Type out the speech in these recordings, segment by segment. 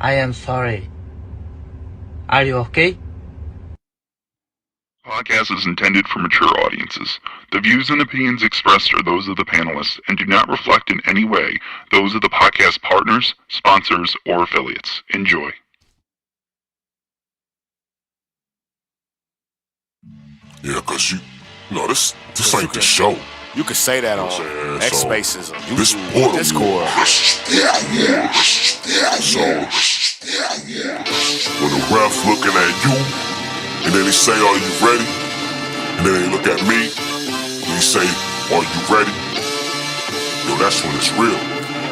I am sorry. Are you okay? Podcast is intended for mature audiences. The views and opinions expressed are those of the panelists and do not reflect in any way those of the podcast partners, sponsors, or affiliates. Enjoy. Yeah, cause this ain't the show. You could say that on X So, Spaces or this YouTube, portal. Discord. So, when the ref looking at you, and then he say, "Are you ready?" And then they look at me, and he say, "Are you ready?" Yo, that's when it's real.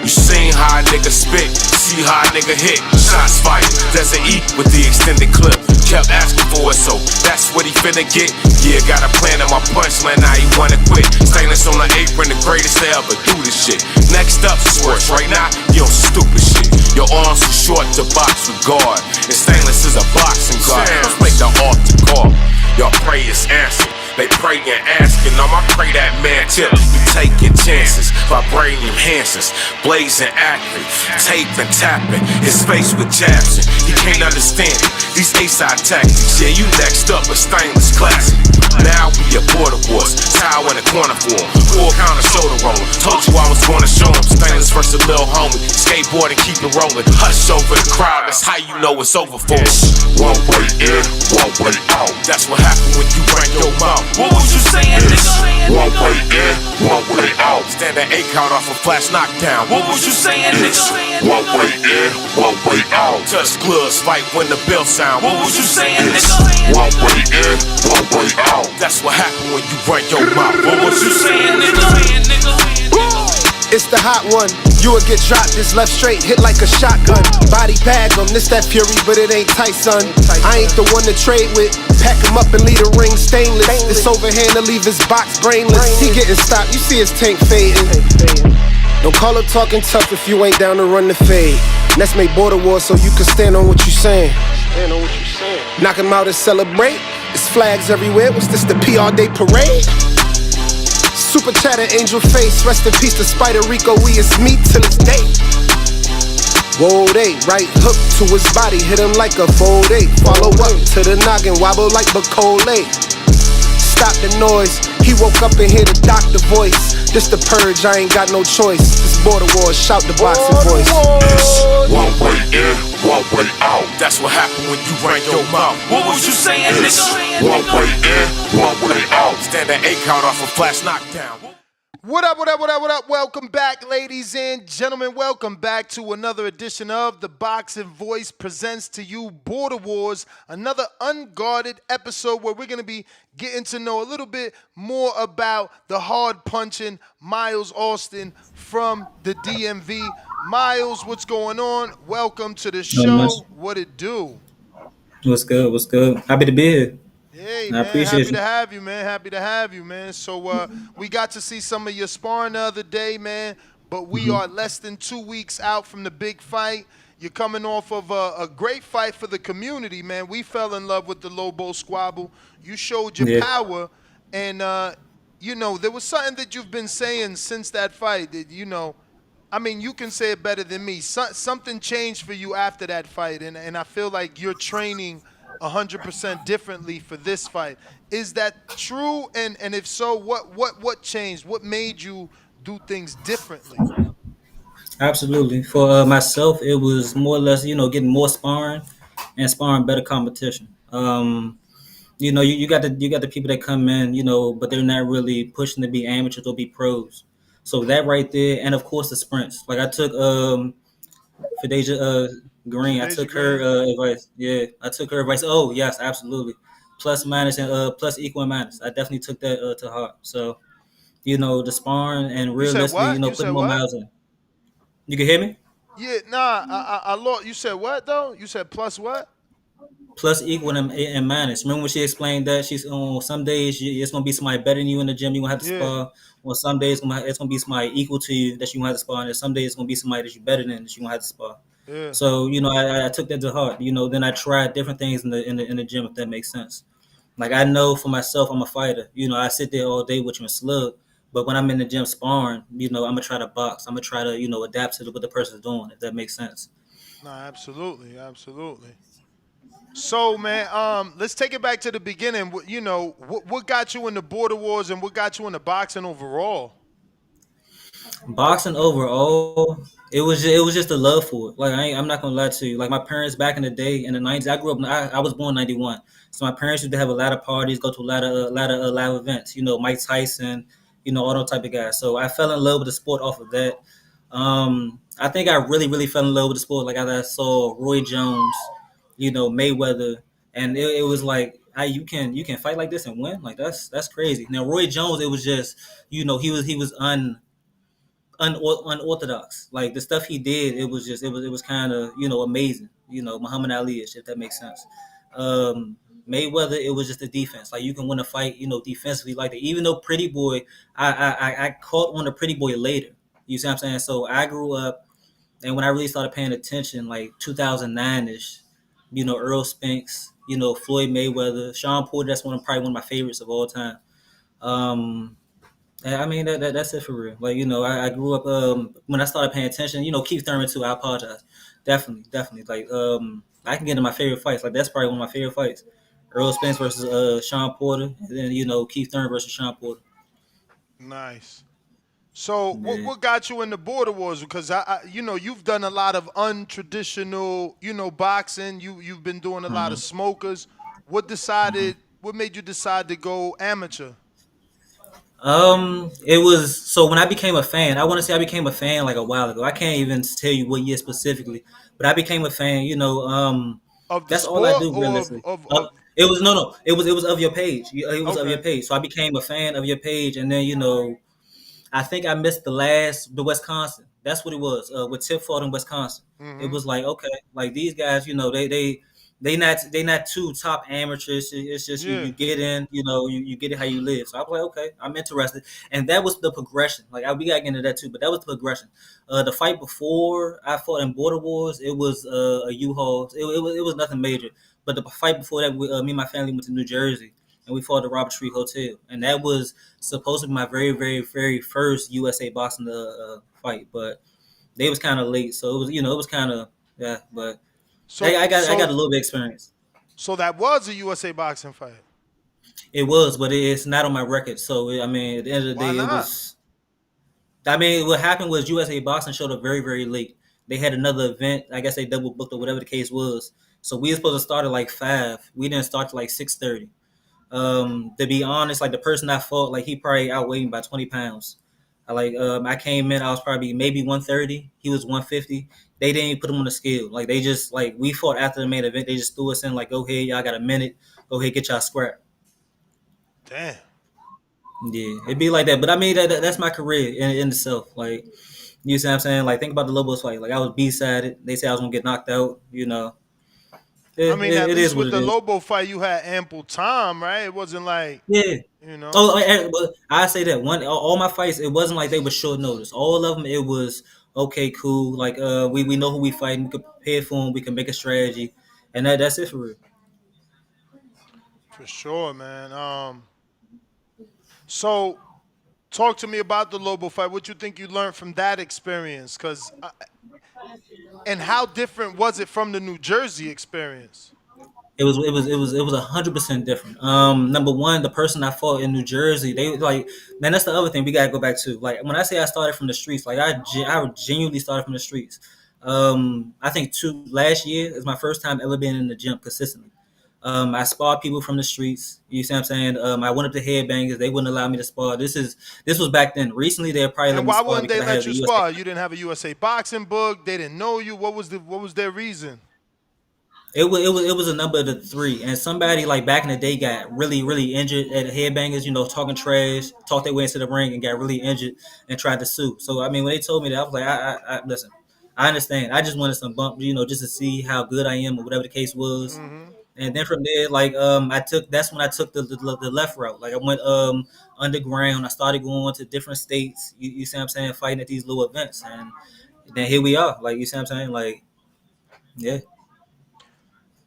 You seen how a nigga spit, see how a nigga hit. Shots fired, doesn't eat with the extended clip. Kept asking for it, so that's what he finna get. Yeah, got a plan on my punchline, now he wanna quit. Stainless on the apron, the greatest to ever do this shit. Next up, sports. Right now, you on some stupid shit. Your arms too short to box with guard. And Stainless is a boxing guard. Let's make the altar call. Y'all pray is answered. They pray and asking, I'ma pray that man tip. You taking chances, vibranium enhancers, blazing accurate, taping, tapping, his face with jabs. He can't understand it. These A-side tactics, yeah, you next up a Stainless classic. Now we at Border Wars, towel in the corner for him, full counter shoulder roller. Told you I was gonna show him Stainless versus a little homie. Skateboard and keep it rolling. Hush over the crowd, that's how you know it's over for us. One way in, one way out. That's what happened when you bring your mouth. What was you saying, nigga? One way in, one way out. Stand that A count off a flash knockdown. What was you saying, nigga? One way in, one way out. Touch gloves, fight when the bell sound. What was you saying, nigga? One way in, one way out. That's what happened when you run your mouth. What was you saying, nigga? It's the hot one. You would get dropped, this left straight, hit like a shotgun. Body bag him, this that Fury, but it ain't Tyson. I ain't the one to trade with. Pack him up and leave the ring stainless. It's overhand to leave his box brainless. He getting stopped, you see his tank fading. Don't call up talking tough if you ain't down to run the fade. Let's make border wars so you can stand on what you saying. Knock him out and celebrate. It's flags everywhere. What's this, the PR Day parade? Super chatter, angel face. Rest in peace to Spider Rico. We is meat till it's day. Whoa, they right hook to his body, hit him like a fold eight. Follow up to the noggin, wobble like Bacole. Stop the noise. He woke up and hear the doctor voice. This the purge, I ain't got no choice. This border wars, shout the boxing voice. One way in, one way out. That's what happened when you ran your mouth. What was you saying, nigga? One way in, one way out. Stand that A count off a flash knockdown. What up, what up, what up, what up? Welcome back, ladies and gentlemen. Welcome back to another edition of The Boxing Voice presents to you Border Wars, another unguarded episode where we're going to be getting to know a little bit more about the hard-punching Myles Austin from the DMV. Myles, what's going on? Welcome to the show. What it do? What's good? What's good? Happy to be here. Hey, I man, appreciate happy you. to have you, man. Happy to have you, man. So we got to see some of your sparring the other day, man, but we are less than 2 weeks out from the big fight. You're coming off of a great fight for the community, man. We fell in love with the Lobo Squabble. You showed your power, and, there was something that you've been saying since that fight that, you can say it better than me. Something changed for you after that fight, and I feel like you're training 100% differently for this fight. Is that true? And if so, what changed? What made you do things differently? Absolutely. For myself, it was more or less, getting more sparring and sparring better competition. You got the people that come in, but they're not really pushing to be amateurs or be pros. So that right there, and of course the sprints. Like I took Fadeja Green. I took her advice. Yeah, I took her advice. Oh yes, absolutely. Plus minus and plus equal and minus. I definitely took that to heart. So the sparring and realistically, putting more miles in. You can hear me? Yeah, nah, I lost. You said what though? You said plus what? Plus equal and minus. Remember when she explained that she's on some days it's gonna be somebody better than you in the gym. You gonna have to spar. On some days it's gonna be somebody equal to you that you gonna have to spar. And some days it's gonna be somebody that you better than that you gonna have to spar. Yeah. So I took that to heart. Then I tried different things in the gym, if that makes sense. Like I know for myself, I'm a fighter. I sit there all day with you and slug. But when I'm in the gym sparring, I'm gonna try to box. I'm gonna try to adapt to what the person's doing, if that makes sense. No, absolutely, absolutely. So, man, let's take it back to the beginning. You know, what got you in the border wars and what got you into boxing overall? Boxing overall, it was just a love for it. Like I'm not gonna lie to you. Like my parents back in the day in the '90s, I grew up. I was born '91, so my parents used to have a lot of parties, go to a lot of live events. You know, Mike Tyson, all those type of guys. So I fell in love with the sport off of that. I think I really fell in love with the sport. Like I saw Roy Jones, Mayweather, and it was like, you can fight like this and win. Like that's crazy. Now Roy Jones, it was just, he was unorthodox. Like the stuff he did, it was kind of amazing. Muhammad Ali ish, if that makes sense. Mayweather, it was just the defense. Like you can win a fight, defensively like that. Even though Pretty Boy, I caught on to Pretty Boy later. You see what I'm saying? So I grew up, and when I really started paying attention, like 2009 ish, Earl Spinks, Floyd Mayweather, Sean Porter. That's probably one of my favorites of all time. Um, and I mean that's it for real. Like I grew up when I started paying attention. Keith Thurman too. I apologize. Definitely. Like I can get into my favorite fights. Like that's probably one of my favorite fights. Earl Spence versus Sean Porter, and then Keith Thurman versus Sean Porter. Nice. So, what Yeah. what got you in the border wars? Because you've done a lot of untraditional, boxing. You've been doing a lot of Mhm. smokers. What made you decide to go amateur? It was so when I became a fan. I want to say I became a fan like a while ago. I can't even tell you what year specifically, but I became a fan. Of the That's all I sport do or realistically. of It was no. It was of your page. It was of your okay. page. So I became a fan of your page, and then I think I missed the Wisconsin. That's what it was with Tip Ford in Wisconsin. It Hmm. was like, okay, like these guys, they not two top amateurs. It's just you, Yeah. you get in, you get it how you live. So I was like, okay, I'm interested, and that was the progression. Like we got to get into that too, but that was the progression. The fight before I fought in Border Wars, it was a U-Haul. It was nothing major, but the fight before that, me and my family went to New Jersey and we fought at the Robert Tree Hotel, and that was supposed to be my very, very, very first USA boxing fight, but they was kind of late, so it was it was kind of yeah, but I, So I got I so got a little bit of experience. so that was a USA boxing fight. It was, but it's not on my record. So I mean, at the end of the Why day, it not? was. I mean, what happened was USA Boxing showed up very, very late. They had another event. I guess they double booked or whatever the case was. So we were supposed to start at like 5. We didn't start till like 6:30. To be honest, like the person I fought, like he probably outweighed me by 20 pounds. I came in, I was probably maybe 130. He was 150. They didn't even put him on the scale. Like they just like we fought after the main event. They just threw us in like, go ahead, y'all got a minute. Go ahead, get y'all scrap. Damn. Yeah, it'd be like that. But I mean, that's my career in itself. Like you see what I'm saying? Like think about the Lobos fight. Like I was B-sided. They said I was gonna get knocked out. I It, mean, it, at it least is what with it the is. Lobo fight, you had ample time, right? It wasn't like, Yeah. you know. Oh, but I say that all my fights, it wasn't like they were short notice. All of them, it was okay, cool. Like we know who we fighting. We can prepare for them. We can make a strategy, and that's it for real. For sure, man. So talk to me about the Lobo fight. What you think you learned from that experience? And how different was it from the New Jersey experience? It was 100% different. Number one, the person I fought in New Jersey, they like, man, that's the other thing we gotta go back to. Like when I say I started from the streets, like I genuinely started from the streets. I think last year is my first time ever being in the gym consistently. I sparred people from the streets. You see what I'm saying? I went up to headbangers. They wouldn't allow me to spar. This was back then. Recently, they'll probably let And me why spar wouldn't because they I have let the you USA. spar? You didn't have a USA boxing book. They didn't know you. What was their reason? It was a number of the three, and somebody like back in the day got really really injured at headbangers. Talking trash, talked their way into the ring, and got really injured and tried to sue. So I mean, when they told me that, I was like, I listen. I understand. I just wanted some bump, just to see how good I am or whatever the case was. Hmm. And then from there, like that's when I took the left route. Like I went underground. I started going to different states. You see what I'm saying? Fighting at these little events, and then here we are. Like you see what I'm saying? Like yeah.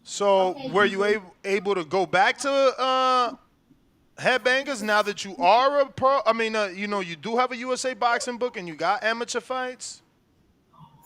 So were you able to go back to headbangers now that you are a pro? I mean, you do have a USA boxing book and you got amateur fights.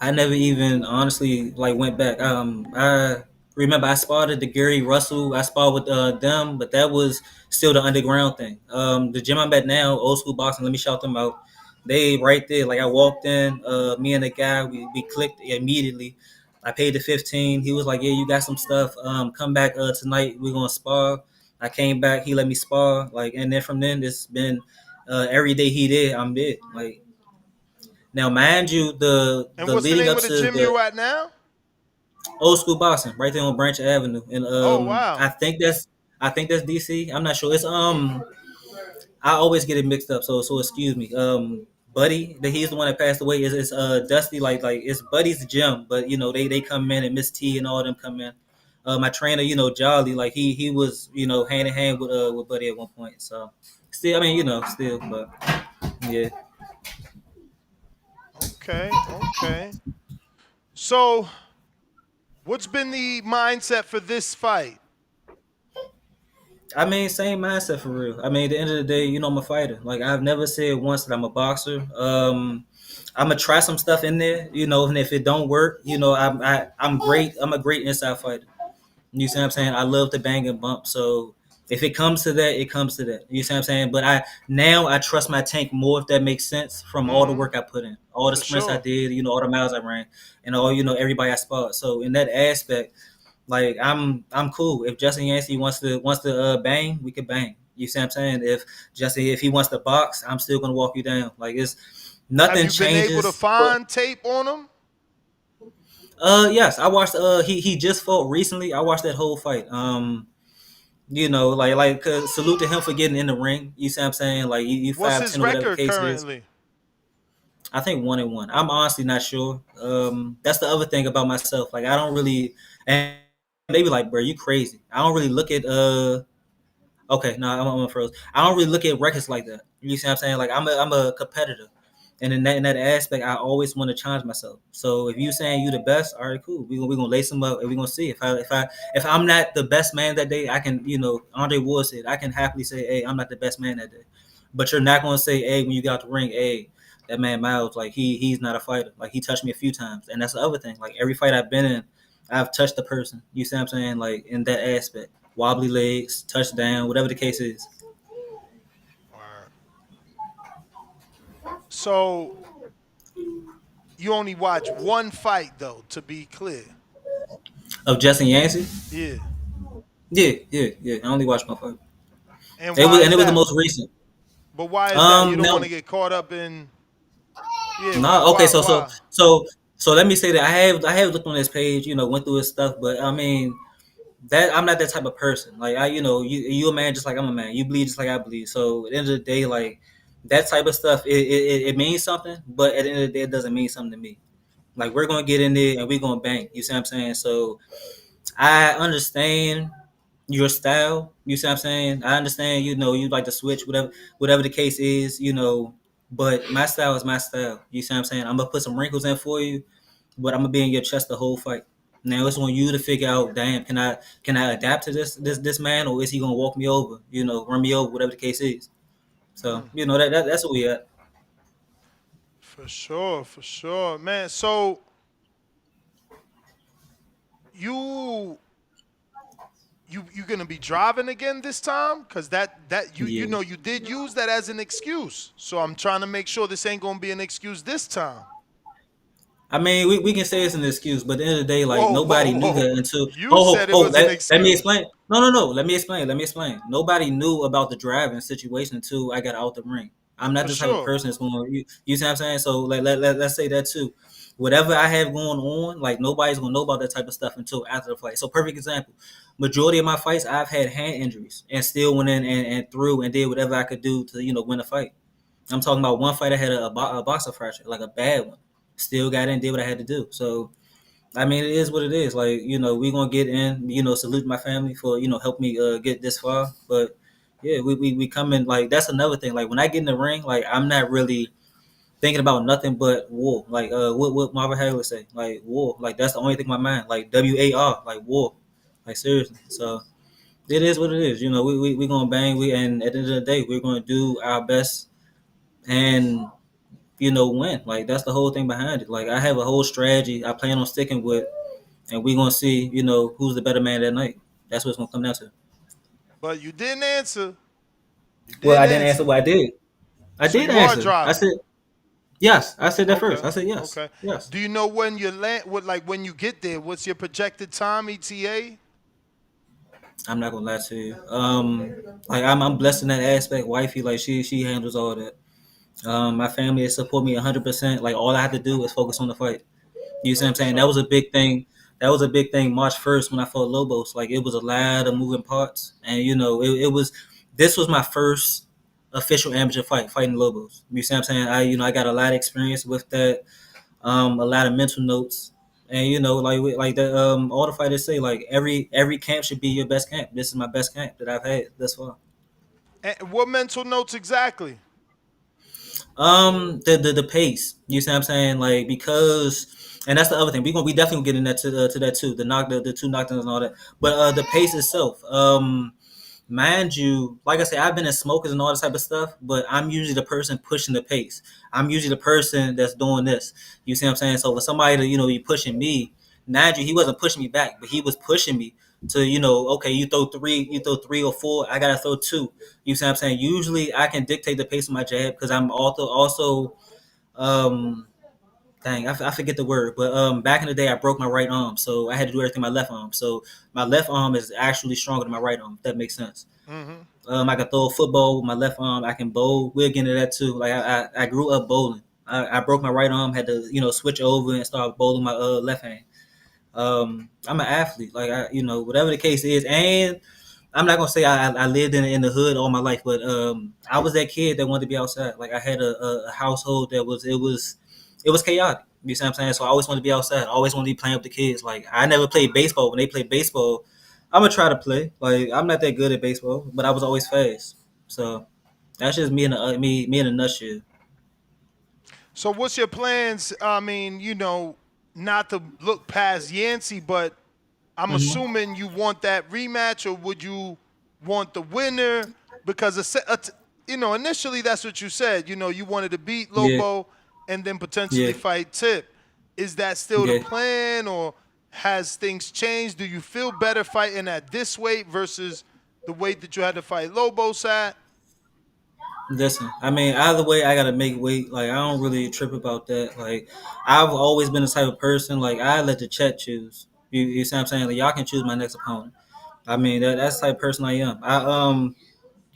I never even honestly like went back. I remember I spotted the Gary Russell. I spotted with them, but that was still the underground thing. The gym I'm at now, Old School Boxing. Let me shout them out. They right there. Like I walked in, me and the guy, we clicked immediately. I paid the 15. He was like, "Yeah, you got some stuff. Come back tonight. We're gonna spar." I came back. He let me spar. Like, and then from then it's been every day he did. I'm there. Like now, mind you, And the what's the leading name up of the to gym the you're at now? Old School Boxing, right there on Branch Avenue, and Oh wow. I think that's DC. I'm not sure. It's I always get it mixed up, so excuse me. Buddy, that he's the one that passed away. Is Dusty like it's Buddy's gym, but you know they come in and Miss T and all them come in. My trainer, you know, Jolly, like he was you know hand in hand with Buddy at one point. So still, I mean you know still, but yeah. Okay, okay. So, what's been the mindset for this fight? I mean, same mindset for real. I mean, at the end of the day, you know, I'm a fighter. Like I've never said once that I'm a boxer. I'm gonna try some stuff in there, you know, and if it don't work, you know, I'm great. I'm a great inside fighter. You see what I'm saying? I love to bang and bump. So if it comes to that, it comes to that. You see what I'm saying? But I trust my tank more if that makes sense from all the Mm-hmm. work I put in, all the For sprints I sure. did, you know, all the miles I ran, and all you know everybody I sparred. So in that aspect, like I'm cool. If Justin Yancey wants to bang, we could bang. You see what I'm saying? If he wants to box, I'm still gonna walk you down. Like it's Have nothing you been able to changes. But find tape on him? yes, I watched he just fought recently. I watched that whole fight. You know, salute to him for getting in the ring. You see what I'm saying? Like you What's five his ten or whatever the record case is. currently? I think 1-1. I'm honestly not sure. That's the other thing about myself. Like I don't really and they be like, bro, you crazy. I don't really look at okay, no, I'm froze. I don't really look at records like that. You see what I'm saying? Like I'm a competitor, and in that aspect, I always want to challenge myself. So if you saying you the best, all right, cool. We gonna lace them up, and we gonna see if I'm not the best man that day. I can Andre Ward said I can happily say, hey, I'm not the best man that day. But you're not gonna say, hey, when you got the ring, hey, that man Myles, like he's not a fighter. Like he touched me a few times, and that's the other thing. Like every fight I've been in, I've touched the person. You see what I'm saying? Like in that aspect wobbly legs, touchdown, whatever the case is. Alright. So you only watch one fight though, to be clear. Of Justin Yancey? Yeah. Yeah. I only watched my fight. And why And is it was the that? most recent. But why is that? You don't want Now, to get caught up in. Yeah. Why? no, okay, Why? Why? so let me say that I have looked on his page, you know, went through his stuff, but I mean that I'm not that type of person. Like you a man just like I'm a man. You bleed just like I bleed. So at the end of the day, like that type of stuff, it means something, but at the end of the day, it doesn't mean something to me. Like we're gonna get in there and we're gonna bang. You see what I'm saying? So I understand your style. You see what I'm saying? I understand, you know, you like to switch, whatever the case is, you know, but my style is my style. You see what I'm saying? I'm gonna put some wrinkles in for you, but I'm gonna be in your chest the whole fight. Now it's on you to figure out, damn, can I adapt to this man, or is he gonna walk me over, you know, run me over, whatever the case is. So, Mm, you know, that's what we at. for sure. For sure, man. So you you gonna be driving again this time? Cause that you Yeah. know you did use that as an excuse. So I'm trying to make sure this ain't gonna be an excuse this time. I mean, we can say it's an excuse, but at the end of the day, like Whoa, nobody whoa, knew whoa. that until You said it was an let me excuse. explain. No. Let me explain. Let me explain. Nobody knew about the driving situation until I got out the ring. I'm not For the type of sure. person that's going to you see what I'm saying? So like let's say that too. Whatever I have going on, like nobody's gonna know about that type of stuff until after the fight. So perfect example. Majority of my fights I've had hand injuries and still went in and threw and did whatever I could do to, you know, win a fight. I'm talking about one fight I had a boxer fracture, like a bad one. Still got in, did what I had to do. So I mean, it is what it is. Like you know, we gonna get in. You know, salute my family for help me get this far. But yeah, we come in like that's another thing. Like when I get in the ring, like I'm not really thinking about nothing but war. Like what Marvin Hagler say, like war. Like that's the only thing in my mind. Like WAR, like war. Like seriously. So it is what it is. You know, we gonna bang. We and at the end of the day, we're gonna do our best and win. Like that's the whole thing behind it. Like I have a whole strategy I plan on sticking with, and we're gonna see, who's the better man that night. That's what it's gonna come down to. But you didn't answer. You Well, didn't I didn't answer answer. what I did. I So did you are answer. I driving. said yes. I said that first. Okay. I said yes. Okay. Yes. Do you know when you land? What like when you get there? What's your projected time ETA? I'm not gonna lie to you. Like I'm blessed in that aspect. Wifey, like she handles all that. My family they support me 100%. Like all I had to do was focus on the fight. You see what I'm That's what's saying? That up. was a big thing. That was a big thing. March 1st when I fought Lobos, like it was a lot of moving parts, and it was. This was my first official amateur fight, fighting Lobos. You see what I'm saying? I got a lot of experience with that. A lot of mental notes, and like the all the fighters say, like every camp should be your best camp. This is my best camp that I've had thus far. And what mental notes exactly? The pace. You see what I'm saying? Like because, and that's the other thing. We definitely get in that to that too. The two knockdowns and all that. But the pace itself. Mind you, like I said, I've been in smokers and all this type of stuff, but I'm usually the person pushing the pace. I'm usually the person that's doing this. You see what I'm saying? So for somebody to be pushing me, mind you, he wasn't pushing me back, but he was pushing me to okay, you throw three or four, I gotta throw two. You see what I'm saying? Usually I can dictate the pace of my jab because I'm also um dang, I forget the word, but back in the day I broke my right arm, so I had to do everything with my left arm. So my left arm is actually stronger than my right arm. If that makes sense. Mm-hmm. I can throw a football with my left arm. I can bowl. We'll get into that too. Like I grew up bowling. I broke my right arm, had to switch over and start bowling my left hand. I'm an athlete. Like whatever the case is, and I'm not gonna say I lived in the hood all my life, but I was that kid that wanted to be outside. Like I had a household that was chaotic. You see what I'm saying? So I always wanted to be outside. I always wanted to be playing with the kids. Like I never played baseball. When they played baseball, I'm gonna try to play. Like I'm not that good at baseball, but I was always fast. So that's just me in me in a nutshell. So what's your plans? I mean, not to look past Yancey, but I'm Hmm. assuming you want that rematch, or would you want the winner? Because initially that's what you said. You wanted to beat Yeah, Lobo and then potentially yeah, fight Tip. Is that still the yeah. plan, or has things changed? Do you feel better fighting at this weight versus the weight that you had to fight Lobos at? Listen, I mean, either way, I gotta make weight. Like, I don't really trip about that. Like, I've always been the type of person. Like, I let the chat choose. You see what I'm saying? Like, y'all can choose my next opponent. I mean, that's the type of person I am.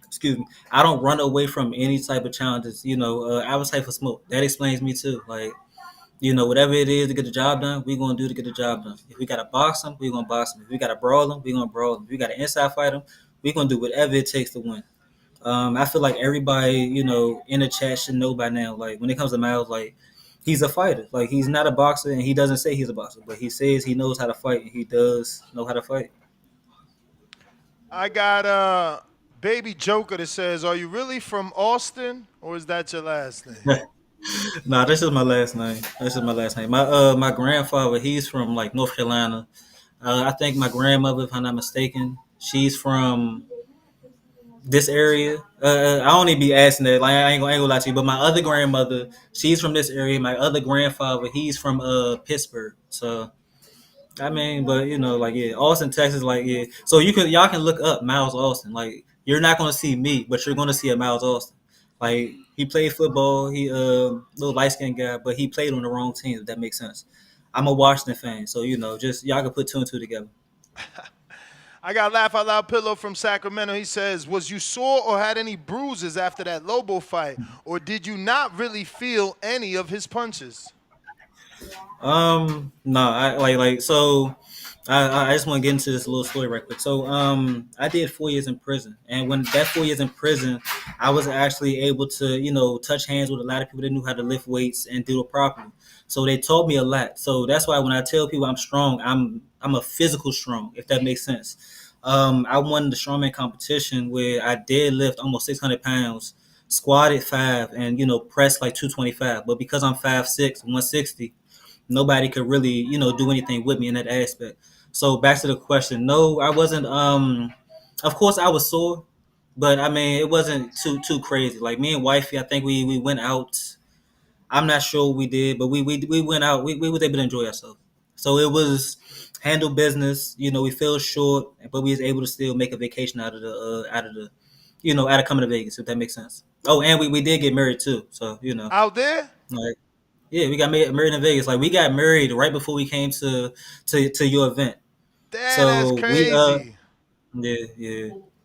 Excuse me. I don't run away from any type of challenges. I was type of smoke. That explains me too. Like, whatever it is to get the job done, we gonna do to get the job done. If we gotta box them, we gonna box them. If we gotta brawl them, we gonna brawl them. If we gotta inside fight them, we gonna do whatever it takes to win. I feel like everybody, in the chat should know by now. Like when it comes to Myles, like he's a fighter. Like he's not a boxer, and he doesn't say he's a boxer, but he says he knows how to fight, and he does know how to fight. I got Baby Joker that says, "Are you really from Austin, or is that your last name?" Nah, this is my last name. This is my last name. My grandfather, he's from like North Carolina. I think my grandmother, if I'm not mistaken, she's from this area. I don't even be asking that. Like I ain't gonna lie to you, but my other grandmother, she's from this area. My other grandfather, he's from Pittsburgh. So I mean, but like yeah, Austin, Texas, like yeah. So y'all can look up Miles Austin. Like you're not gonna see me, but you're gonna see a Miles Austin. Like he played football. He little light skinned guy, but he played on the wrong team. If that makes sense. I'm a Washington fan, so just y'all can put two and two together. I got Laugh Out Loud Pillow from Sacramento. He says, "Was you sore or had any bruises after that Lobo fight, or did you not really feel any of his punches?" No, I like so. I just want to get into this little story right quick. So, I did 4 years in prison, and when that 4 years in prison, I was actually able to, touch hands with a lot of people that knew how to lift weights and do it properly. So they taught me a lot. So that's why when I tell people I'm strong, I'm a physical strong, if that makes sense. I won the strongman competition where I did lift almost 600 pounds, squatted five, and pressed like 225. But because I'm 5'6", 160, nobody could really do anything with me in that aspect. So back to the question, no, I wasn't. Of course I was sore, but I mean it wasn't too crazy. Like me and wifey, I think we went out. I'm not sure what we did, but we went out. We was able to enjoy ourselves. So it was handle business. We fell short, but we was able to still make a vacation out of coming to Vegas, if that makes sense. Oh, and we did get married too. So Out there? like yeah, we got married in Vegas. Like we got married right before we came to your event. Damn, that's So we crazy. yeah yeah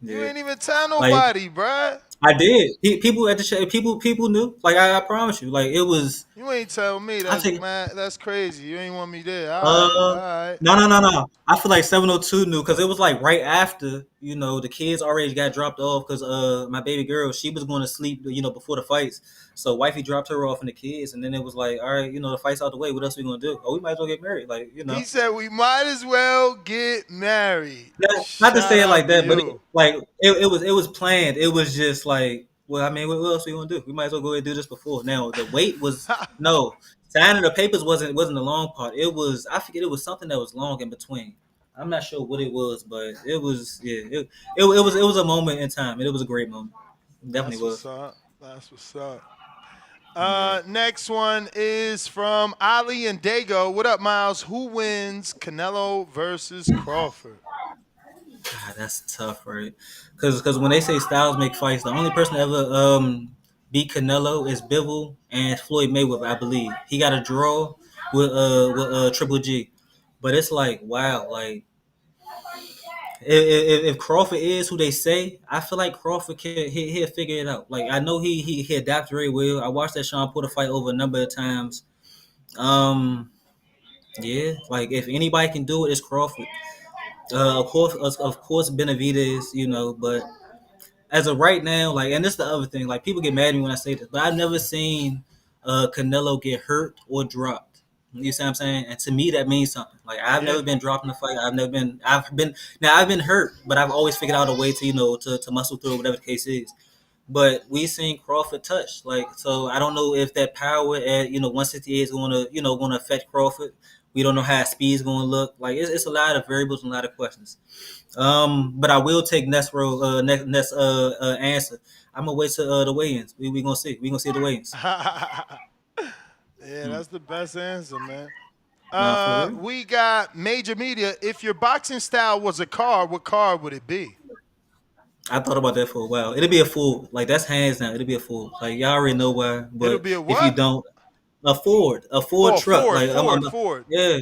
You yeah ain't even tell like nobody, bruh. I did. People at the show, people knew. Like I promise you, like it was. You ain't tell me. I That's think man. That's crazy. You ain't want me there. All right, all Uh, right. no. I feel like 702 knew because it was like right after the kids already got dropped off because my baby girl she was going to sleep before the fights, so wifey dropped her off and the kids, and then it was like, all right, the fights out the way, what else we gonna do? Oh, we might as well get married, like He said we might as well get married. not to Shout say it like out to that, but you. it was planned. It was just like, well, I mean, what else we gonna do? We might as well go ahead and do this before. Now the wait was no signing the papers wasn't the long part. It was I forget it was something that was long in between. I'm not sure what it was, but it was it was a moment in time, and it was a great moment. It That's definitely what's was. up. That's what's up. Yeah. Next one is from Ali and Dago. What up, Myles? Who wins Canelo versus Crawford? God, that's tough, right? Because when they say styles make fights, the only person to ever beat Canelo is Bivol and Floyd Mayweather, I believe. He got a draw with Triple G, but it's like wow, like if Crawford is who they say, I feel like Crawford he'll figure it out. Like I know he adapts very well. I watched that Sean Porter fight over a number of times. Um, yeah, like if anybody can do it, it's Crawford. Of course, Benavidez, but as of right now, like, and this is the other thing, like, people get mad at me when I say this, but I've never seen Canelo get hurt or dropped. You see what I'm saying? And to me, that means something. Like, I've Yeah. never been dropped in a fight. I've been hurt, but I've always figured out a way to, to muscle through whatever the case is. But we seen Crawford touch, like, so I don't know if that power at 168 is going to affect Crawford. We don't know how his speed's going to look. Like, it's a lot of variables and a lot of questions. But I will take next answer. I'm gonna wait to the weigh-ins. We gonna see. We gonna see the weigh-ins. Yeah, that's the best answer, man. Nah, for real. We got major media. If your boxing style was a car, what car would it be? I thought about that for a while. It'll be a Ford. Like that's hands down. It'll be a Ford. Like y'all already know why. It'll But be a if you what? don't, a Ford Oh, truck. Ford, Like Ford, Ford. yeah,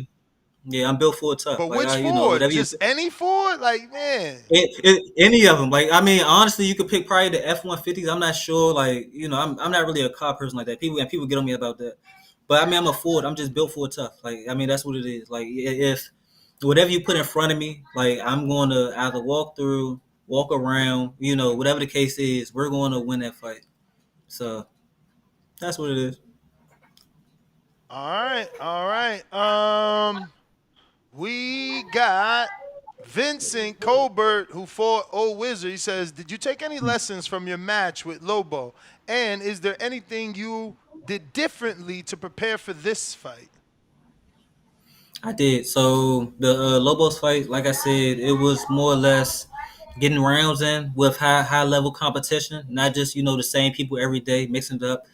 yeah. I'm built for a truck. But Like which Ford? whatever you. Just any Ford? Like, man. Any of them. Like I mean, honestly, you could pick probably the F-150s. I'm not sure. Like I'm not really a car person like that. People get on me about that. But I mean, I'm a Ford. I'm just built for it tough. Like I mean, that's what it is. Like if whatever you put in front of me, like I'm going to either walk through, walk around, whatever the case is, we're going to win that fight. So that's what it is. All right, all right. We got Vincent Colbert, who fought Old Wizard. He says, "Did you take any lessons from your match with Lobo? And is there anything you did differently to prepare for this fight?" I did. So the Lobos fight, like I said, it was more or less getting rounds in with high level competition, not just the same people every day, mixing it up.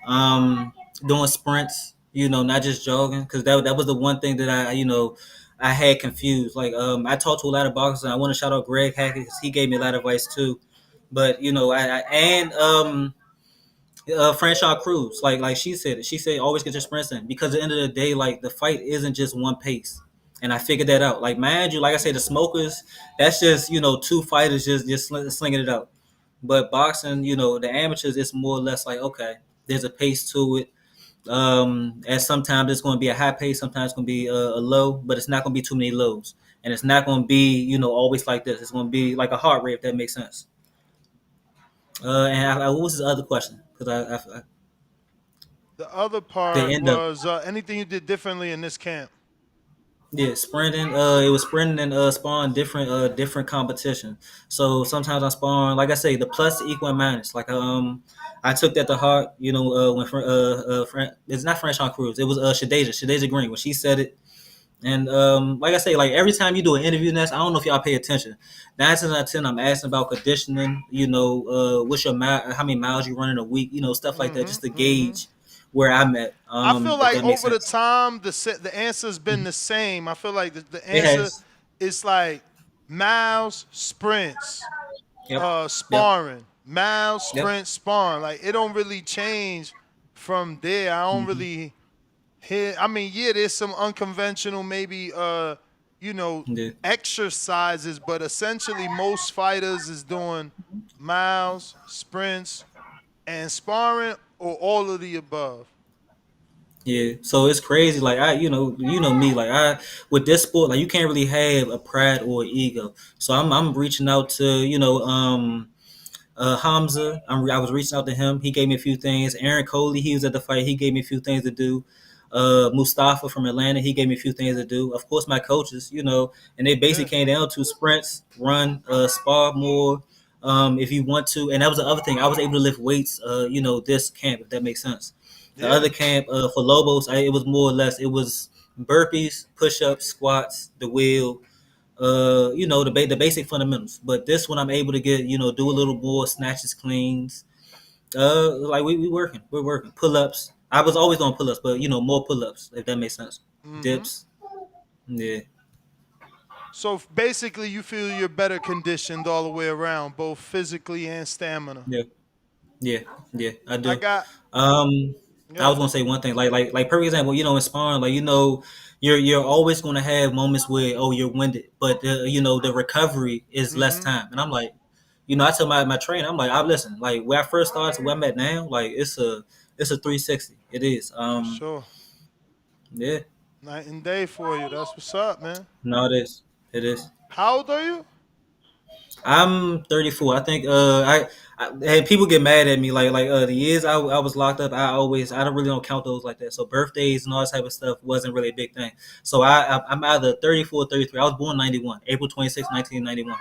Um, Doing sprints, not just jogging, because that was the one thing that I had confused. Like I talked to a lot of boxers, and I want to shout out Greg Hackett because he gave me a lot of advice too. But I and Franchise Cruz, like she said, always get your sprints in because at the end of the day, like the fight isn't just one pace. And I figured that out. Like mind you, like I said, the smokers, that's just two fighters just slinging it out. But boxing, the amateurs, it's more or less like okay, there's a pace to it. And sometimes it's going to be a high pace, sometimes it's going to be a low, but it's not going to be too many lows, and it's not going to be always like this. It's going to be like a heart rate, if that makes sense. And what was his other question? Because The other they part end up was anything you did differently in this camp. yeah sprinting. It was sprinting and sparring different competition. So sometimes I sparring, like I say, the plus equal and minus. Like I took that to heart. When it's not Franchon Cruz, it was Shadeja Green when she said it. And like I say, like every time you do an interview, Ness, I don't know if y'all pay attention. 9 times out of 10, I'm asking about conditioning. What's your how many miles you run in a week? Stuff like that, just to Mm-hmm. gauge where I'm at. I feel If like that makes over the sense. time the answer's been the same. I feel like the It answer has. is like Myles sprints, Yep. Yep. sparring, Myles Yep. sprint, sparring. Like it don't really change from there. I don't Hmm. really hear. I mean, yeah, there's some unconventional, maybe you know, Yeah. exercises, but essentially most fighters is doing miles, sprints, and sparring, or all of the above. Yeah, so it's crazy. Like you know me. Like with this sport, like you can't really have a pride or ego. So I'm reaching out to Hamza. I was reaching out to him. He gave me a few things. Aaron Coley, he was at the fight. He gave me a few things to do. Mustafa from Atlanta, he gave me a few things to do. Of course, my coaches, and they basically Yeah, came down to sprints, run, spar more, if you want to. And that was the other thing. I was able to lift weights, this camp, if that makes sense. The yeah, other camp for Lobos, it was more or less, it was burpees, push-ups, squats, the wheel, the basic fundamentals. But this one I'm able to get, do a little more snatches, cleans. Like we're working pull ups. I was always on pull ups, but more pull ups if that makes sense. hmm. Dips, yeah, So basically, you feel you're better conditioned all the way around, both physically and stamina. yeah, yeah, yeah. I I do. got, Um, I was yeah. gonna say one thing, like perfect example. In sparring, like you're always gonna have moments where you're winded, but the recovery is less Mm-hmm. time. And I'm like, I tell my trainer, I'm like, I listen, like where I first started to where I'm at now, like it's a 360. It is. For sure. Yeah, Night and day for you. That's what's up, man. no, it is. It is. How old are you? I'm 34. I think and people get mad at me the years I was locked up. I don't really don't count those like that. So birthdays and all that type of stuff wasn't really a big thing. So I'm either 34 or 33. I was born 91, April 26, 1991.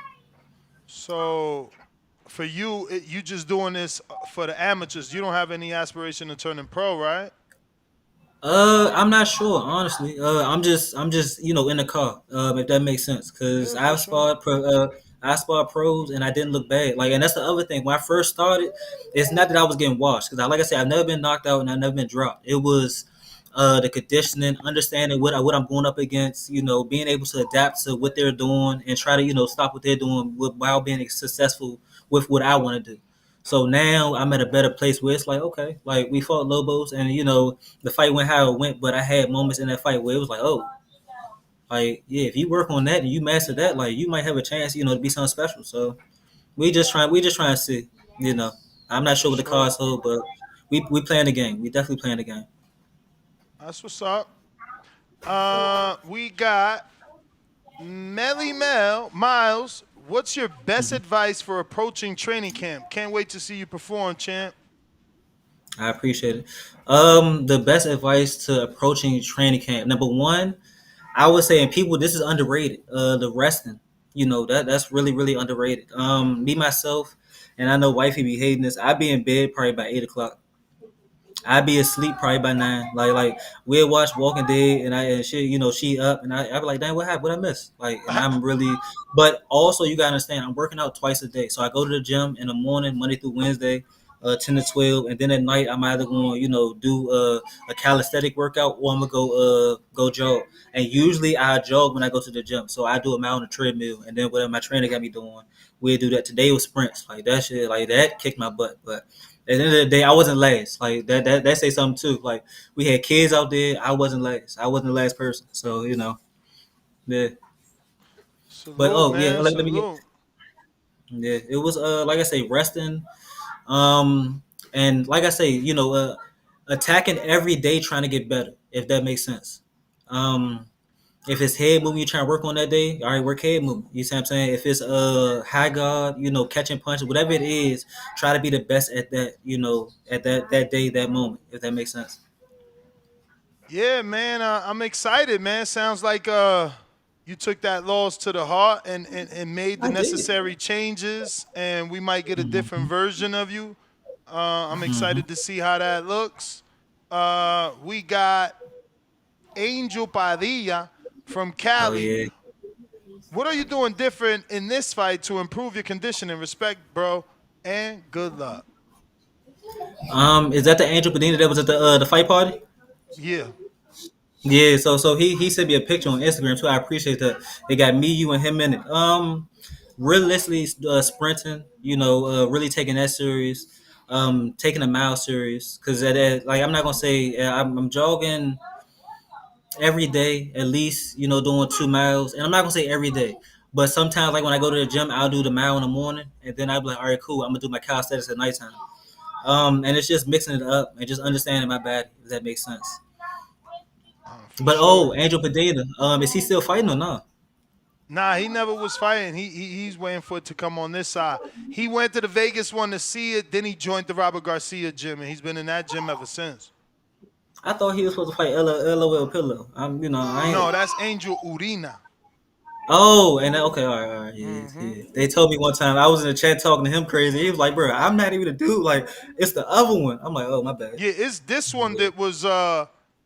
So, for you, you just doing this for the amateurs. You don't have any aspiration to turning pro, right? I'm not sure, honestly. I'm just in the car. If that makes sense, because Yeah, for sure. I sparred pros and I didn't look bad. Like, and that's the other thing. When I first started, it's not that I was getting washed, because like I said, I've never been knocked out and I've never been dropped. It was the conditioning, understanding what I'm going up against. Being able to adapt to what they're doing and try to stop what they're doing while being successful with what I want to do. So now I'm at a better place where it's like, okay, like we fought Lobos and the fight went how it went, but I had moments in that fight where it was like, oh, like yeah, if you work on that and you master that, like you might have a chance, to be something special. So we just trying to see, you know. I'm not For sure what the sure. cards hold, but we playing the game. We definitely playing the game. That's what's up. We got Melly Mel Miles. What's your best advice for approaching training camp? Can't wait to see you perform, champ. I appreciate it. The best advice to approaching training camp. Number one, I would say, and people, this is underrated. The resting, that's really really underrated. Me myself, and I know wifey be hating this. I be in bed probably by 8 o'clock. I'd be asleep probably by 9. Like we'll watch Walking Dead, and she, she up, and I be like, dang, what happened? What I missed? Like, and I'm really, but also you gotta understand, I'm working out twice a day. So I go to the gym in the morning, Monday through Wednesday, 10 to 12, and then at night I'm either going, to do a calisthenic workout or I'm gonna go jog. And usually I jog when I go to the gym. So I do a mile on the treadmill, and then whatever my trainer got me doing, we'll do that. Today was sprints, like that shit, like that kicked my butt, but at the end of the day, I wasn't last. Like that say something too. Like we had kids out there. I wasn't last. I wasn't the last person. So yeah. But Salute, yeah, man. let me get Salute. yeah. It was like I say, resting. Um, and like I say, attacking every day, trying to get better. If that makes sense. Um, if it's head movement you're trying to work on that day, all right, work head movement. You see what I'm saying? If it's high guard, catching punches, whatever it is, try to be the best at that, at that day, that moment, if that makes sense. Yeah, man. I'm excited, man. Sounds like you took that loss to the heart and made the I did. necessary changes, and we might get a different Hmm. version of you. I'm Hmm. excited to see how that looks. We got Angel Padilla from Oh Cali. yeah. What are you doing different in this fight to improve your conditioning? Respect, bro, and good luck. Is that the Angel Padina that was at the fight party? Yeah. Yeah, so he sent me a picture on Instagram too. I appreciate that. It got me, you, and him in it. Realistically, sprinting, really taking that serious, taking a mile serious. Because like I'm not gonna say I'm jogging every day at least, doing 2 miles, and I'm not gonna say every day, but sometimes like when I go to the gym, I'll do the mile in the morning, and then I'll be like, all right, cool, I'm gonna do my calisthenics at nighttime. And it's just mixing it up and just understanding my body, if that makes sense. For But sure. Angel Padena, is he still fighting or not? Nah, he never was fighting. He's waiting for it to come on this side. He went to the Vegas one to see it. Then he joined the Robert Garcia gym, and he's been in that gym ever since. I thought he was supposed to fight LOL Pillow. I ain't. No, that's Angel Urina. Oh, and okay, all right, yeah, Hmm. yeah. They told me one time I was in the chat talking to him crazy. He was like, "Bro, I'm not even a dude. Like, it's the other one." I'm like, "Oh, my bad." Yeah, it's this one Yeah. that was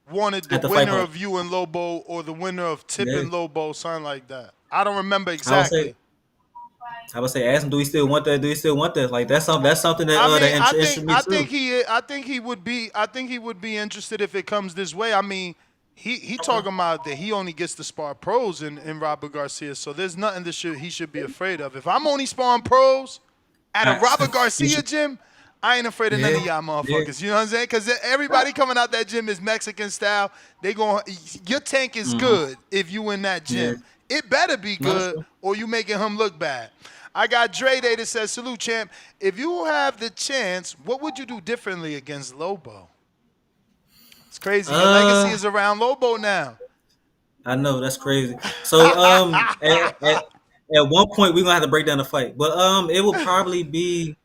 wanted the At the fight winner party. of you and Lobo or the winner of Tip Yeah, and Lobo, something like that. I don't remember I would say, exactly. ask him, do he still want that? Do he still want that? Like, that's something that I mean, that interests me too. I think he would be interested if it comes this way. I mean, he Okay. talking about that he only gets to spar pros in Robert Garcia, so there's nothing that he should be afraid of. If I'm only sparring pros at a I, Robert you Garcia should, gym, I ain't afraid of none yeah, of y'all yeah, motherfuckers. You know what I'm saying? Because everybody coming out that gym is Mexican style. They going your tank is mm-hmm, good if you in that yeah. gym. It better be No, that's good true. or you making him look bad. I got Dre Day that says, salute, champ. If you have the chance, what would you do differently against Lobo? It's crazy. Your legacy Uh, is around Lobo now. I know that's crazy. So at one point we're gonna have to break down the fight, but it will probably be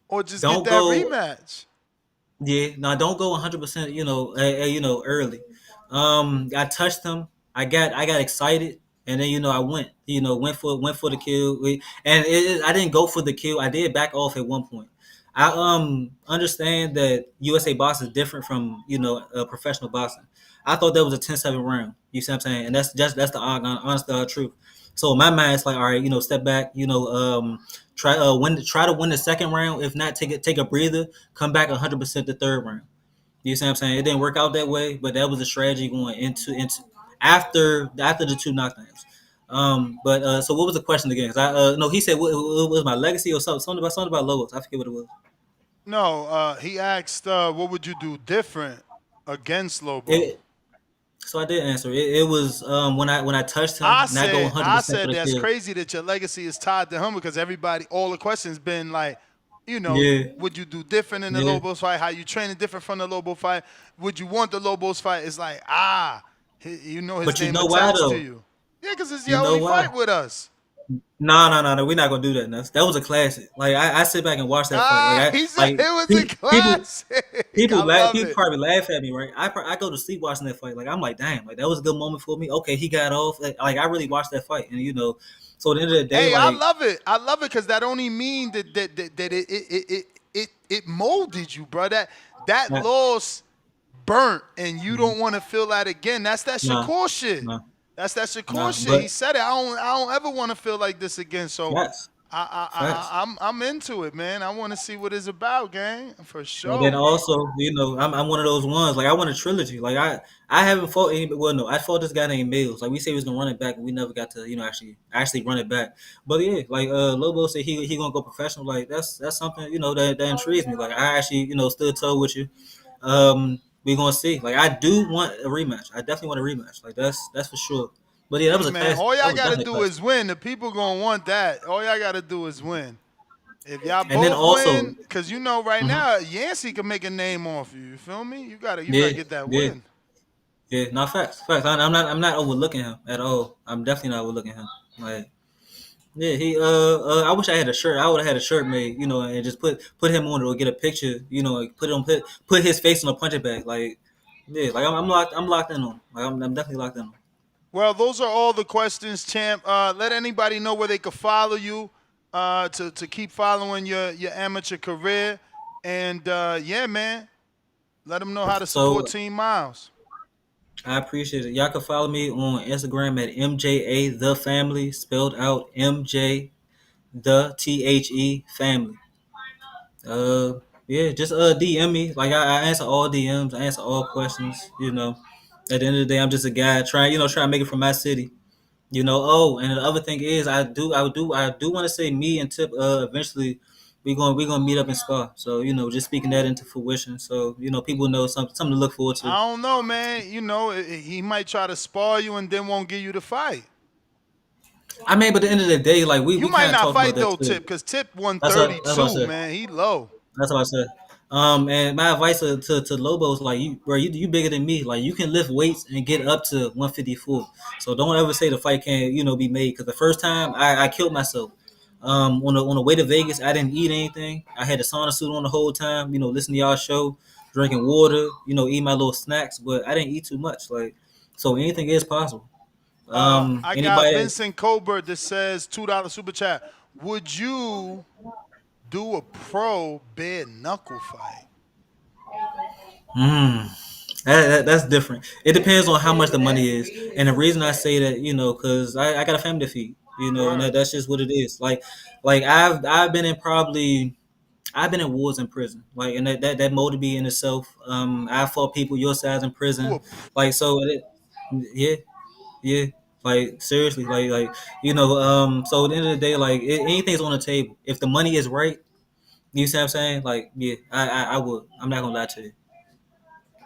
Or just get don't that go. rematch. Yeah, no, don't go 100%. Early. I touched him. I got excited, and then I went. Went for the kill. I didn't go for the kill. I did back off at one point. I understand that USA boxing is different from professional boxing. I thought that was a 10-7 round. You see what I'm saying? And that's the honest truth. So in my mind, it's like, all right, step back. Try to win the second round. If not, take a breather. Come back 100% the third round. You see what I'm saying? It didn't work out that way, but that was the strategy going into after the two knockdowns. But so what was the question again? 'Cause I no, he said what was my legacy or something about logos. I forget what it was. No, he asked, what would you do different against Lobo? It, so I did answer. It was when I touched him, not go 100% for the That's kill. crazy that your legacy is tied to him because all the questions been like, Yeah, would you do different in the yeah. Lobos fight? How you training different from the Lobo fight? Would you want the Lobos fight? It's like, his But you name know why attached to though? you. Yeah, because it's You your know only why? fight with us. No, no, no, no. We're not gonna do that. That was a classic. Like I sit back and watch that fight. Ah, he said it was a People classic. people I laugh. love People it. probably laugh at me, right? I go to sleep watching that fight. Like I'm like, damn, like that was a good moment for me. Okay, he got off. Like I really watched that fight, and so at the end of the day, Hey, I like love it. I love it because that only mean that it molded you, bro. That nah, loss burnt, and you don't want to feel that again. That's that nah, Shakur shit. nah, That's that Shakur nah. shit. He But said it. I don't ever want to feel like this again. So facts, facts. I'm into it, man. I want to see what it's about, gang, for And then sure. also, I'm one of those ones. Like I want a trilogy. Like I haven't fought any. Well, no, I fought this guy named Myles. Like we say he was gonna run it back, and we never got to actually run it back. But yeah, like Lobo said he gonna go professional. Like that's something that intrigues me. Like I actually stood toe with you. We gonna see. Like I do want a rematch. I definitely want a rematch. Like that's for sure. But yeah, that Hey, was a man, classic. all That y'all was gotta definitely a do classic. is win. The people gonna want that. All y'all gotta do is win. If y'all And then both also, win, cause right mhm, now Yancey can make a name off you. You feel me? You yeah, gotta get that yeah. win. Yeah, no facts, facts. I'm not overlooking him at all. I'm definitely not overlooking him. Like, yeah, I wish I had a shirt. I would have had a shirt made, and just put him on it or get a picture, like put his face on a punching bag. Like, yeah, like I'm locked in on. Like, I'm definitely locked in on. Well, those are all the questions, champ. Let anybody know where they could follow you, to keep following your amateur career, and yeah, man, let them know how to support So Team Miles. I appreciate it. Y'all can follow me on Instagram at MJA the family, spelled out MJ the THE family. Yeah, just DM me. Like I answer all DMs, I answer all questions. At the end of the day, I'm just a guy trying to make it from my city. Oh, and the other thing is, I do want to say me and Tip. Eventually, we gonna meet up in Spa. So just speaking that into fruition. So people know something to look forward to. I don't know, man. He might try to spar you and then won't give you the fight. I mean, but at the end of the day, like we You we might kind of not talked about fight that though, too. Tip, because Tip That's what I 132, said. man. He low. That's what I said. And my advice to Lobos, like you, bro, you bigger than me. Like you can lift weights and get up to 154. So don't ever say the fight can't, be made. Because the first time I killed myself. On the way to Vegas, I didn't eat anything. I had a sauna suit on the whole time. Listening to y'all show, drinking water. Eating my little snacks, but I didn't eat too much. Like, so anything is possible. I got Anybody? Vincent Colbert that says $2 super chat. Would you do a pro bare knuckle fight? That's different. It depends on how much the money is, and the reason I say that, because I got a family to feed, and Word. that's just what it is. Like I've been in probably I've been in wars in prison, like, and that molded me in itself. I fought people your size in Do prison, a like so. Yeah, yeah, like seriously, So at the end of the day, like anything's on the table. If the money is right, you see what I'm saying? Like, yeah, I would. I'm not gonna lie to you.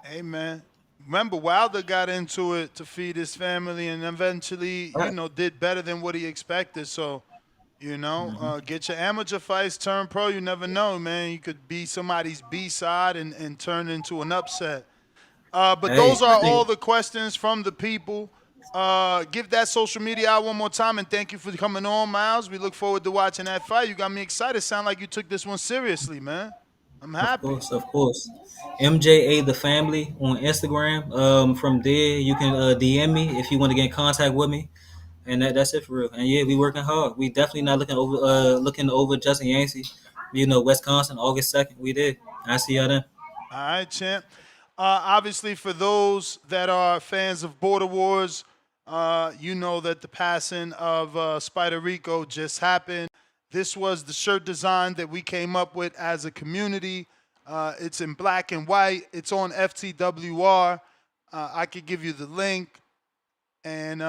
Hey, man. Remember, Wilder got into it to feed his family and eventually, Right. did better than what he expected. So, get your amateur fights, turn pro. You never know, man. You could be somebody's B side and turn into an upset. But Hey, those I are all think the questions from the people. Give that social media out one more time, and thank you for coming on, Myles. We look forward to watching that fight. You got me excited. Sound like you took this one seriously, man. I'm happy. Of course. MJA the family on Instagram. From there you can DM me if you want to get in contact with me, and that's it for real. And yeah, we working hard. We definitely not looking over Justin Yancey. Wisconsin, August 2nd. We did. I see y'all then. All right, champ. Obviously, for those that are fans of Border Wars, you know that the passing of Spider Rico just happened. This was the shirt design that we came up with as a community. It's in black and white. It's on FTWR. I could give you the link. And,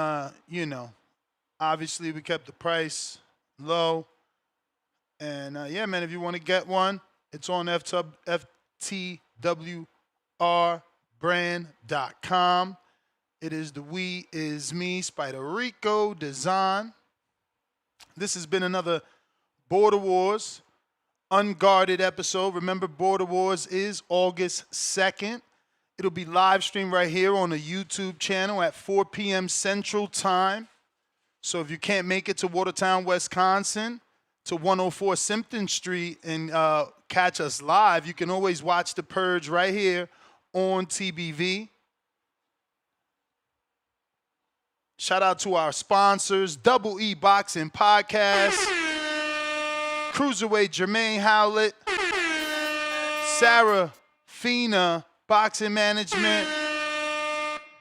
obviously we kept the price low. And, yeah, man, if you want to get one, it's on FTWRbrand.com. It is the We Is Me Spider Rico design. This has been another Border Wars Unguarded episode. Remember, Border Wars is August 2nd. It'll be live streamed right here on the YouTube channel at 4 p.m. Central Time. So if you can't make it to Watertown, Wisconsin, to 104 Simpson Street and catch us live, you can always watch The Purge right here on TBV. Shout out to our sponsors, Double E Boxing Podcast, Cruiserweight Jermaine Howlett, Sarah Fina Boxing Management,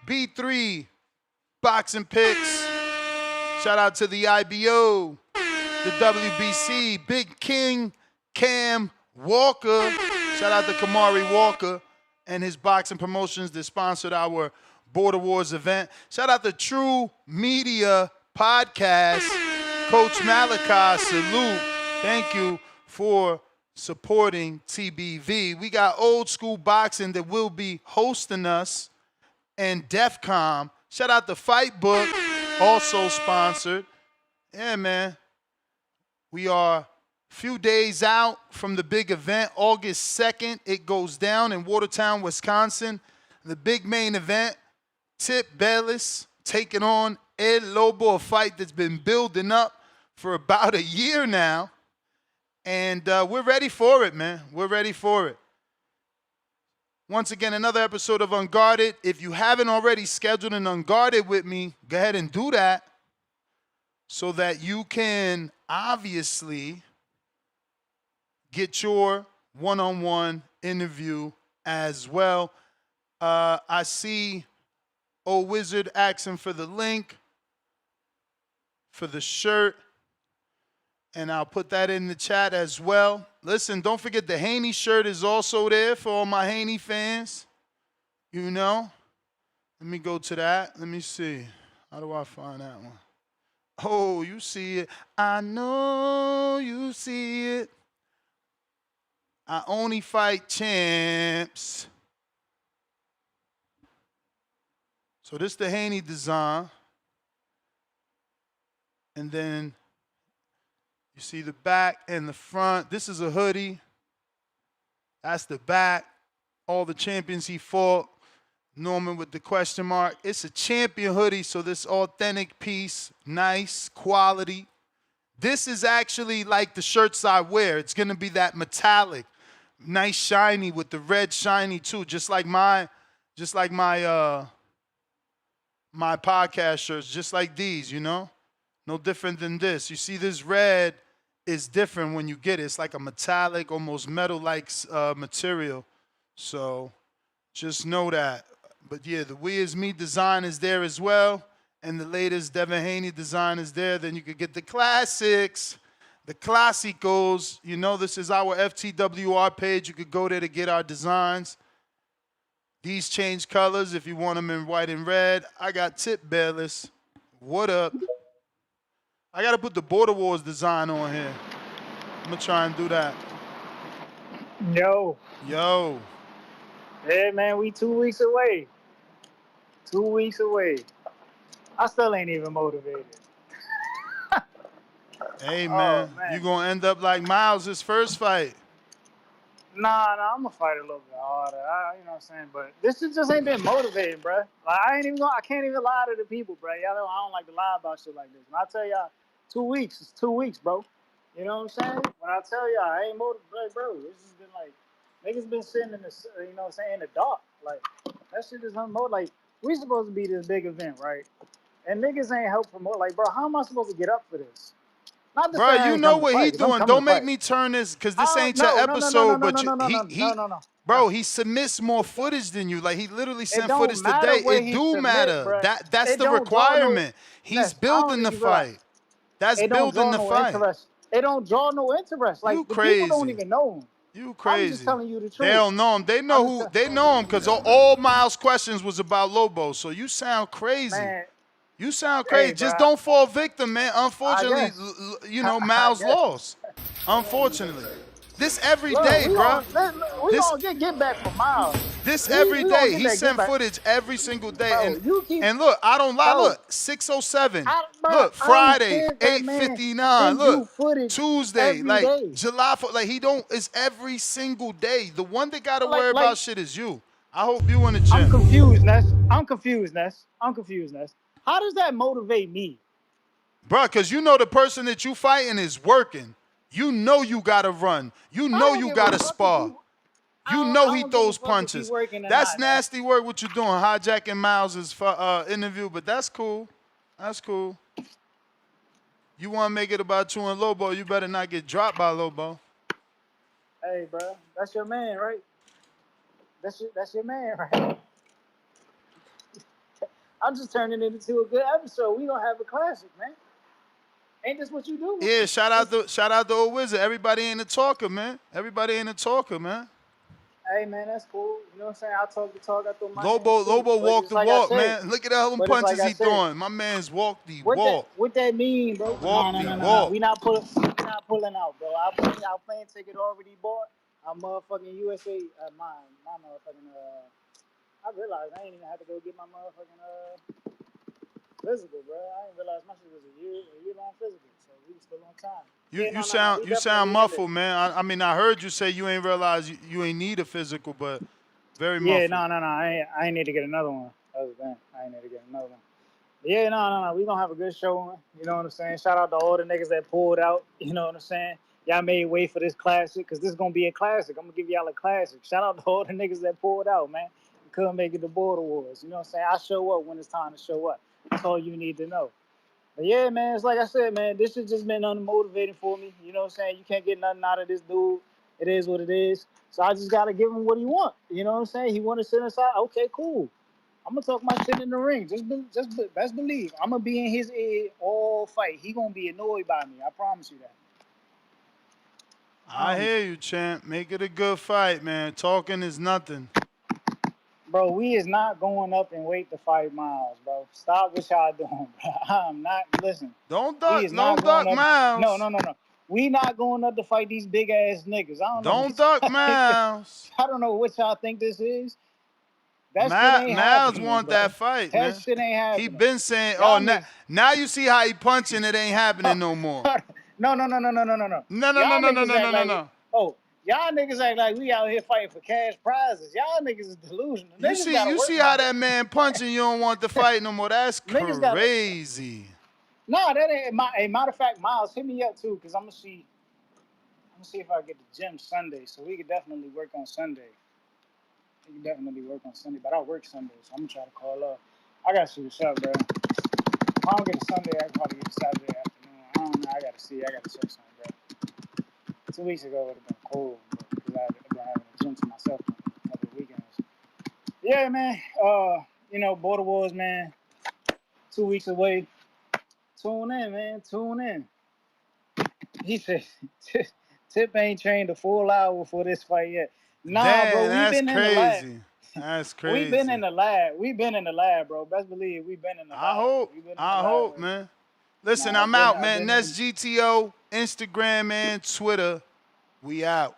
B3 Boxing Picks. Shout out to the IBO, the WBC, Big King Cam Walker. Shout out to Kamari Walker and his boxing promotions that sponsored our Border Wars event. Shout out to True Media Podcast, Coach Malachi, salute. Thank you for supporting TBV. We got Old School Boxing that will be hosting us, and DEFCON. Shout out to Fight Book, also sponsored. Yeah, man. We are a few days out from the big event, August 2nd. It goes down in Watertown, Wisconsin. The big main event, Tip Bayless taking on Ed Lobo, a fight that's been building up for about a year now. And we're ready for it, man. We're ready for it. Once again, another episode of Unguarded. If you haven't already scheduled an Unguarded with me, go ahead and do that so that you can obviously get your one-on-one interview as well. I see Old Wizard asking for the link for the shirt. And I'll put that in the chat as well. Listen, don't forget the Haney shirt is also there for all my Haney fans. You know. Let me go to that. Let me see. How do I find that one? Oh, you see it. I know you see it. I only fight champs. So this is the Haney design. And then you see the back and the front. This is a hoodie. That's the back. All the champions he fought. Norman with the question mark. It's a champion hoodie, so this authentic piece, nice quality. This is actually like the shirts I wear. It's gonna be that metallic, nice shiny with the red shiny too, just like my my podcast shirts, just like these, you know? No different than this. You see this red is different when you get it. It's like a metallic, almost metal-like material. So just know that. But yeah, the We Is Me design is there as well. And the latest Devin Haney design is there. Then you could get the classics, the classicos. You know, this is our FTWR page. You could go there to get our designs. These change colors if you want them in white and red. I got Tip Bayless. What up? I got to put the Border Wars design on here. I'm going to try and do that. Yo. Yeah, man, we 2 weeks away. 2 weeks away. I still ain't even motivated. Hey, man, you going to end up like Myles, his first fight. Nah, I'm going to fight a little bit harder. You know what I'm saying? But this shit just ain't been motivating, bro. Like, I can't even lie to the people, bro. Y'all know I don't like to lie about shit like this. When I tell y'all 2 weeks, it's 2 weeks, bro. You know what I'm saying? When I tell y'all I ain't motivated, bro, this has been like, niggas been sitting in the, you know what I'm saying, in the dark. Like, that shit is unmotivated. Like, we supposed to be this big event, right? And niggas ain't help promote. Like, bro, how am I supposed to get up for this? Not to Bro, say I you ain't know come to what he fight, 'cause I'm doing. coming Don't to make fight. me turn this, because this ain't your episode, but bro, he submits more footage than you. Like, he literally sent footage today. It do matter. That's the requirement. He's building the fight. That's building the fight. It don't draw no interest. Like, You the people don't crazy. even know him. You I'm just crazy. telling you the truth. They don't know him. They know him because all Myles' questions was about Lobo. So you sound crazy. Man, you sound crazy. hey, Just bro, don't fall victim, man. Unfortunately, guess. Myles guess. lost. Unfortunately. This every Look, day, we bro. We gonna get back for Myles. This every day. He sent sent footage every single day. Bro, and look, I don't lie. Bro, Look, 6:07. Bro, Look, Friday, I 8:59. Look, Tuesday, like day. July 4th. Like, he don't. It's every single day. The one that gotta worry about shit is you. I hope you in the gym. I'm confused, Ness. How does that motivate me? Bro, because you know the person that you fighting is working. You know you gotta run. You know you gotta spar. You know he throws punches. That's nasty work what you're doing, hijacking Myles' interview, but that's cool. That's cool. You want to make it about you and Lobo, you better not get dropped by Lobo. Hey, bro, that's your man, right? That's your man, right? I'm just turning it into a good episode. We gonna have a classic, man. Ain't this what you do? Yeah, shout out to Old Wizard. Everybody ain't a talker, man. Hey, man, that's cool. You know what I'm saying? I talk the talk. I throw my Lobo walk the walk, man. Look at all them punches he throwing. My man's walk the walk. What that mean, bro? No. We not pulling out, bro. Our plane ticket already bought. Our motherfucking USA, my motherfucking, I realized I ain't even have to go get my motherfucking, physical, bro. I didn't realize my shit was a year long physical, so we still on time. You sound muffled, man. I mean, I heard you say you ain't realize you ain't need a physical, but very muffled. Yeah, no. I ain't need to get another one. That was bad. I ain't need to get another one. Yeah, no. We gonna have a good show. You know what I'm saying? Shout out to all the niggas that pulled out. You know what I'm saying? Y'all made way for this classic, because this is gonna be a classic. I'm gonna give y'all a classic. Shout out to all the niggas that pulled out, man. You couldn't make it to Border Wars. You know what I'm saying? I show up when it's time to show up. That's all you need to know. But yeah, man, it's like I said, man, this has just been unmotivating for me. You know what I'm saying? You can't get nothing out of this dude. It is what it is. So I just got to give him what he want. You know what I'm saying? He want to sit inside. Okay, cool. I'm going to talk my shit in the ring. Just best believe. I'm going to be in his ear all fight. He going to be annoyed by me. I promise you that. I hear you, champ. Make it a good fight, man. Talking is nothing. Bro, we is not going up and wait to fight Myles, bro. Stop what y'all doing, bro. I'm not, listen. Don't We duck, is not don't going duck up. Myles. No. We not going up to fight these big ass niggas. I don't know. Don't duck Myles. I don't know what y'all think this is. That shit ain't Myles happening, want bro. that fight, man. That shit ain't happening. He been saying, Y'all now you see how he punching. It ain't happening no more. No. No. Oh, y'all niggas act like we out here fighting for cash prizes. Y'all niggas is delusional. You see how that man punching. You don't want the fight no more. That's crazy. No, that ain't. A matter of fact, Myles, hit me up too, because I'm gonna see if I get the gym Sunday. So we could definitely work on Sunday. But I work Sunday, so I'm gonna try to call up. I gotta see what's up, bro. If I don't get a Sunday, I can probably get a Saturday afternoon. I don't know. I gotta check something, bro. 2 weeks ago would have been cool, because I've been having a gym to myself on a couple of weekends. Yeah, man. Border Wars, man. 2 weeks away. Tune in, man. Tune in. He said, Tip ain't trained a full hour for this fight yet. Nah, Damn, bro, we've been in the lab. That's crazy. We've been in the lab, bro. Best believe we've been in the lab. I hope, man. Listen, I'm out, man. Next GTO, Instagram, and Twitter. We out.